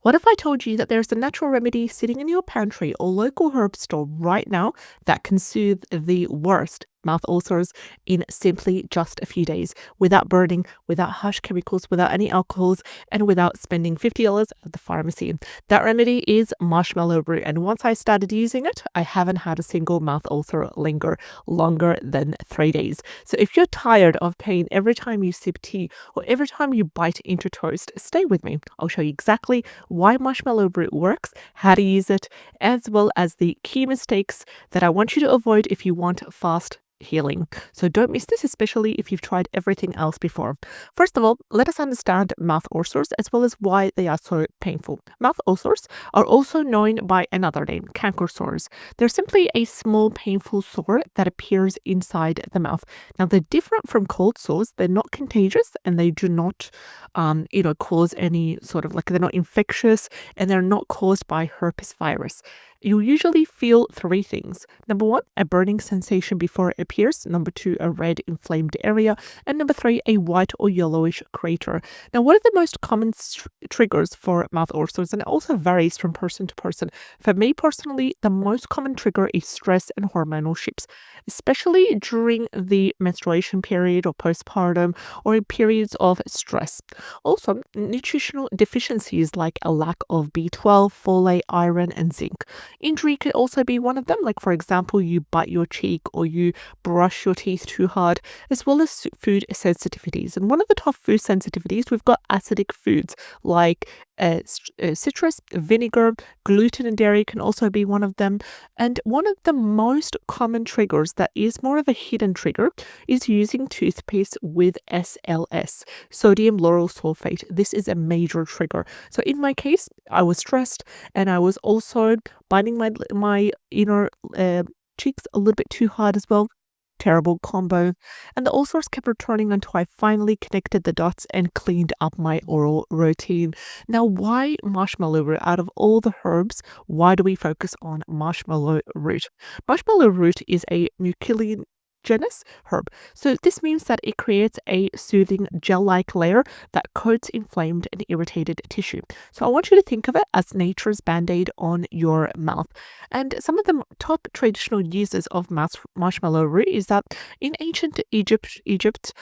What if I told you that there's a natural remedy sitting in your pantry or local herb store right now that can soothe the worst mouth ulcers in simply just a few days without burning, without harsh chemicals, without any alcohols, and without spending $50 at the pharmacy? That remedy is Marshmallow Root. And once I started using it, I haven't had a single mouth ulcer linger longer than 3 days. So if you're tired of pain every time you sip tea or every time you bite into toast, stay with me. I'll show you exactly why Marshmallow Root works, how to use it, as well as the key mistakes that I want you to avoid if you want fast healing. So don't miss this, especially if you've tried everything else before. First of all, let us understand mouth ulcers as well as why they are so painful. Mouth ulcers are also known by another name, canker sores. They're simply a small painful sore that appears inside the mouth. Now they're different from cold sores. They're not contagious and they do not cause any sort of they're not infectious and they're not caused by herpes virus. You usually feel three things. Number one, a burning sensation before it appears. Number two, a red inflamed area. And number three, a white or yellowish crater. Now, what are the most common triggers for mouth ulcers? And it also varies from person to person. For me personally, the most common trigger is stress and hormonal shifts, especially during the menstruation period or postpartum or in periods of stress. Also, nutritional deficiencies like a lack of B12, folate, iron, and zinc. Injury could also be one of them, like for example, you bite your cheek or you brush your teeth too hard, as well as food sensitivities. And one of the top food sensitivities, we've got acidic foods like citrus, vinegar, gluten and dairy can also be one of them. And one of the most common triggers that is more of a hidden trigger is using toothpaste with SLS, sodium lauryl sulfate. This is a major trigger. So in my case, I was stressed and I was also biting my inner cheeks a little bit too hard as well. Terrible combo. And the ulcers kept returning until I finally connected the dots and cleaned up my oral routine. Now, why marshmallow root? Out of all the herbs, why do we focus on marshmallow root? Marshmallow root is a mucilage herb. So this means that it creates a soothing gel-like layer that coats inflamed and irritated tissue. So I want you to think of it as nature's band-aid on your mouth. And some of the top traditional uses of marshmallow root is that in ancient Egypt,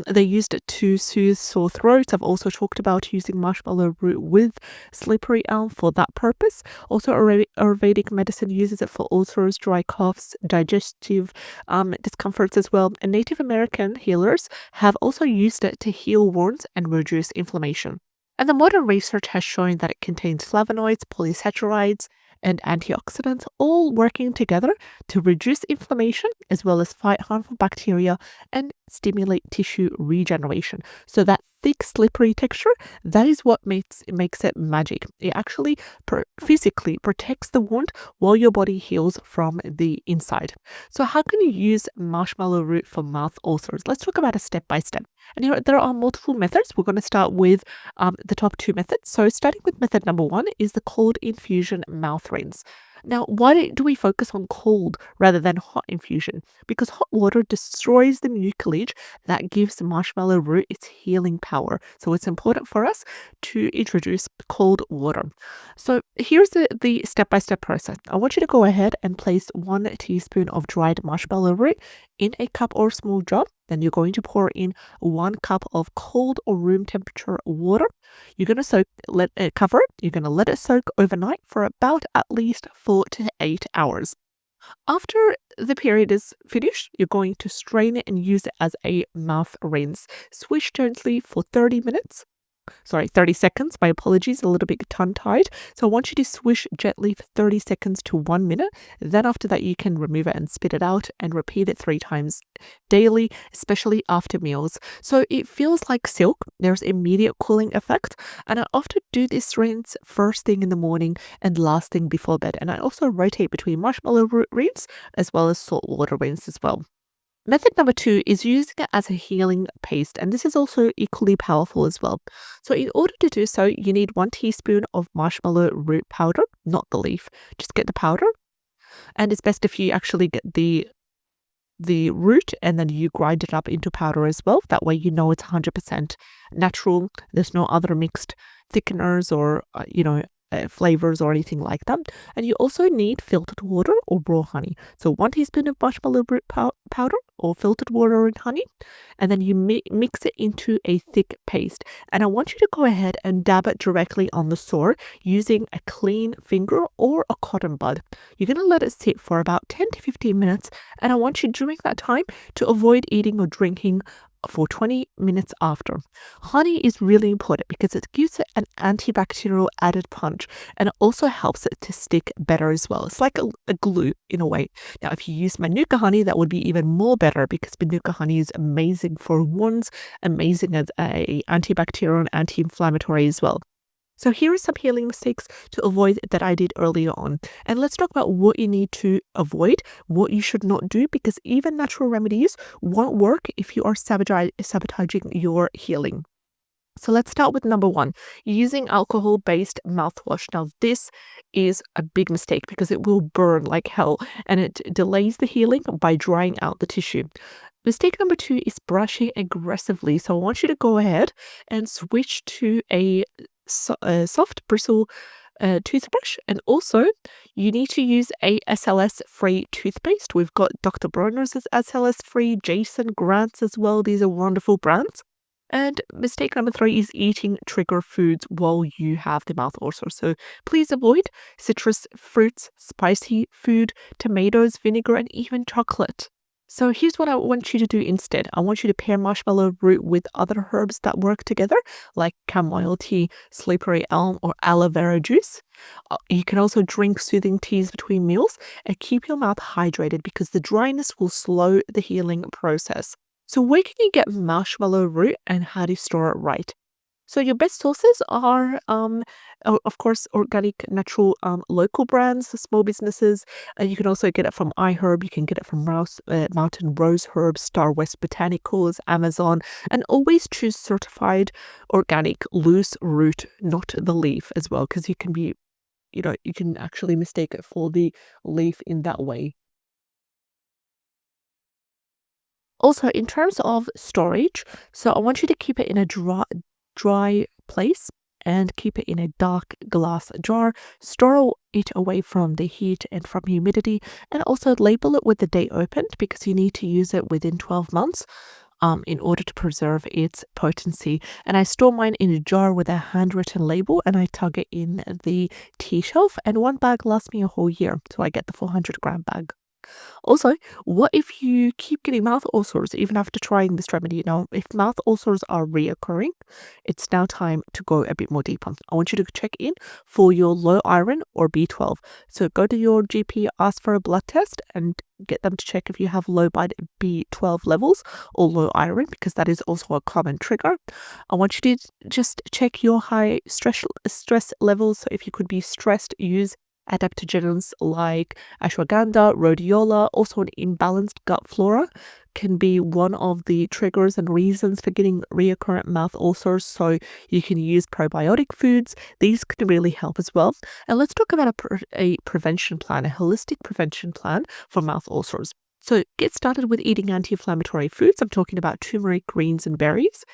they used it to soothe sore throats. I've also talked about using marshmallow root with slippery elm for that purpose. Also, Ayurvedic medicine uses it for ulcers, dry coughs, digestive discomforts as well. And Native American healers have also used it to heal wounds and reduce inflammation. And the modern research has shown that it contains flavonoids, polysaccharides, and antioxidants, all working together to reduce inflammation as well as fight harmful bacteria and stimulate tissue regeneration. So that thick, slippery texture, that is what makes it magic. It actually physically protects the wound while your body heals from the inside. So how can you use marshmallow root for mouth ulcers? Let's talk about a step by step. And there are multiple methods. We're going to start with the top two methods. So starting with method number one is the cold infusion mouth rinse. Now, why do we focus on cold rather than hot infusion? Because hot water destroys the mucilage that gives marshmallow root its healing power. So it's important for us to introduce cold water. So here's the step-by-step process. I want you to go ahead and place 1 teaspoon of dried marshmallow root in a cup or small jar. Then you're going to pour in 1 cup of cold or room temperature water. You're going to cover it. You're going to let it soak overnight for about at least 4 to 8 hours. After the period is finished, you're going to strain it and use it as a mouth rinse. Swish gently for 30 seconds. My apologies, a little bit tongue-tied. So I want you to swish gently for 30 seconds to 1 minute. Then after that, you can remove it and spit it out and repeat it 3 times daily, especially after meals. So it feels like silk. There's immediate cooling effect. And I often do this rinse first thing in the morning and last thing before bed. And I also rotate between marshmallow root rinse as well as salt water rinse as well. Method number 2 is using it as a healing paste, and this is also equally powerful as well. So in order to do so, you need 1 teaspoon of marshmallow root powder, not the leaf. Just get the powder, and it's best if you actually get the root and then you grind it up into powder as well. That way you know it's 100% natural. There's no other mixed thickeners or, flavors or anything like that. And you also need filtered water or raw honey. So 1 teaspoon of marshmallow root powder or filtered water and honey, and then you mix it into a thick paste. And I want you to go ahead and dab it directly on the sore using a clean finger or a cotton bud. You're going to let it sit for about 10 to 15 minutes, and I want you during that time to avoid eating or drinking for 20 minutes after. Honey is really important because it gives it an antibacterial added punch, and it also helps it to stick better as well. It's like a glue in a way. Now, if you use Manuka honey, that would be even more better because Manuka honey is amazing for wounds, amazing as a antibacterial and anti-inflammatory as well. So here are some healing mistakes to avoid that I did earlier on. And let's talk about what you need to avoid, what you should not do, because even natural remedies won't work if you are sabotaging your healing. So let's start with number 1, using alcohol-based mouthwash. Now, this is a big mistake because it will burn like hell and it delays the healing by drying out the tissue. Mistake number 2 is brushing aggressively. So I want you to go ahead and switch to a soft bristle toothbrush, and also you need to use a SLS-free toothpaste. We've got Dr. Bronner's is SLS-free, Jason Grant's as well. These are wonderful brands. And mistake number 3 is eating trigger foods while you have the mouth ulcer. So please avoid citrus fruits, spicy food, tomatoes, vinegar, and even chocolate. So here's what I want you to do instead. I want you to pair marshmallow root with other herbs that work together, like chamomile tea, slippery elm, or aloe vera juice. You can also drink soothing teas between meals and keep your mouth hydrated because the dryness will slow the healing process. So where can you get marshmallow root and how do you store it right? So your best sources are, of course, organic, natural, local brands, small businesses. You can also get it from iHerb. You can get it from Mountain Rose Herbs, Star West Botanicals, Amazon, and always choose certified organic loose root, not the leaf as well, because you can actually mistake it for the leaf in that way. Also, in terms of storage, so I want you to keep it in a dry place and keep it in a dark glass jar. Store it away from the heat and from humidity, and also label it with the date opened because you need to use it within 12 months in order to preserve its potency. And I store mine in a jar with a handwritten label, and I tug it in the tea shelf, and 1 bag lasts me a whole year, so I get the 400-gram bag. Also, what if you keep getting mouth ulcers even after trying this remedy? Now, if mouth ulcers are reoccurring, it's now time to go a bit more deeper. I want you to check in for your low iron or B12. So go to your GP, ask for a blood test, and get them to check if you have low B12 levels or low iron, because that is also a common trigger. I want you to just check your high stress levels. So if you could be stressed, use adaptogens like ashwagandha, rhodiola. Also, an imbalanced gut flora can be one of the triggers and reasons for getting recurrent mouth ulcers. So you can use probiotic foods. These can really help as well. And let's talk about a prevention plan, a holistic prevention plan for mouth ulcers. So get started with eating anti-inflammatory foods. I'm talking about turmeric, greens, and berries.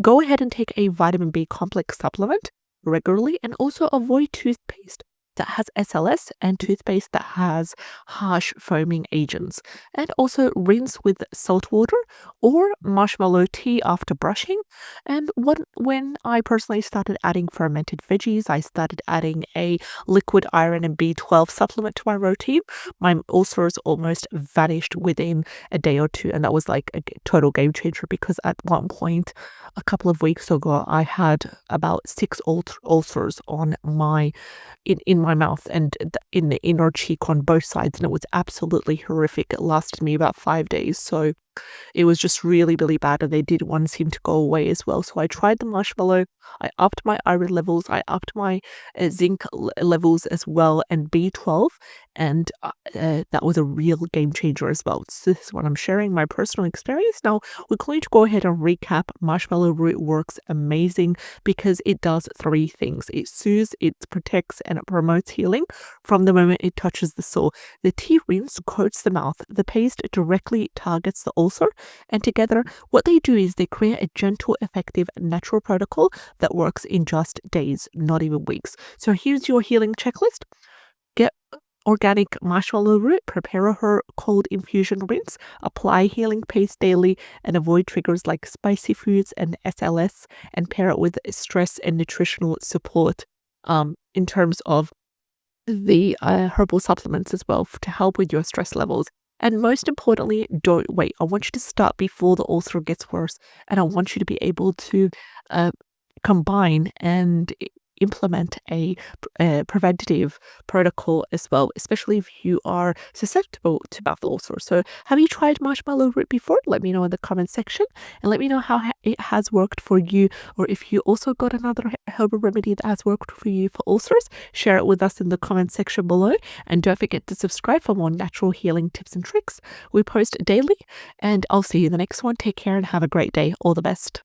Go ahead and take a vitamin B complex supplement regularly, and also avoid toothpaste that has SLS and toothpaste that has harsh foaming agents. And also rinse with salt water or marshmallow tea after brushing. And when I personally started adding fermented veggies, I started adding a liquid iron and B12 supplement to my routine. My ulcers almost vanished within a day or two, and that was like a total game changer because at one point a couple of weeks ago I had about 6 ulcers on my in my mouth and in the inner cheek on both sides, and it was absolutely horrific. It lasted me about 5 days, so it was just really, really bad, and they did want seem to go away as well. So I tried the marshmallow, I upped my iron levels, I upped my zinc levels as well, and B12, and that was a real game changer as well. So this is what I'm sharing, my personal experience. Now, we're going to go ahead and recap. Marshmallow root works amazing because it does 3 things. It soothes, it protects, and it promotes healing from the moment it touches the sore. The tea rinse coats the mouth. The paste directly targets the ulcer ulcer. And together, what they do is they create a gentle, effective, natural protocol that works in just days, not even weeks. So here's your healing checklist. Get organic marshmallow root, prepare a herb cold infusion rinse, apply healing paste daily, and avoid triggers like spicy foods and SLS, and pair it with stress and nutritional support in terms of the herbal supplements as well to help with your stress levels. And most importantly, don't wait. I want you to start before the ulcer gets worse, and I want you to be able to combine and implement a preventative protocol as well, especially if you are susceptible to mouth ulcers. So have you tried marshmallow root before? Let me know in the comment section, and let me know how it has worked for you, or if you also got another herbal remedy that has worked for you for ulcers. Share it with us in the comment section below, and don't forget to subscribe for more natural healing tips and tricks. We post daily, and I'll see you in the next one. Take care and have a great day. All the best.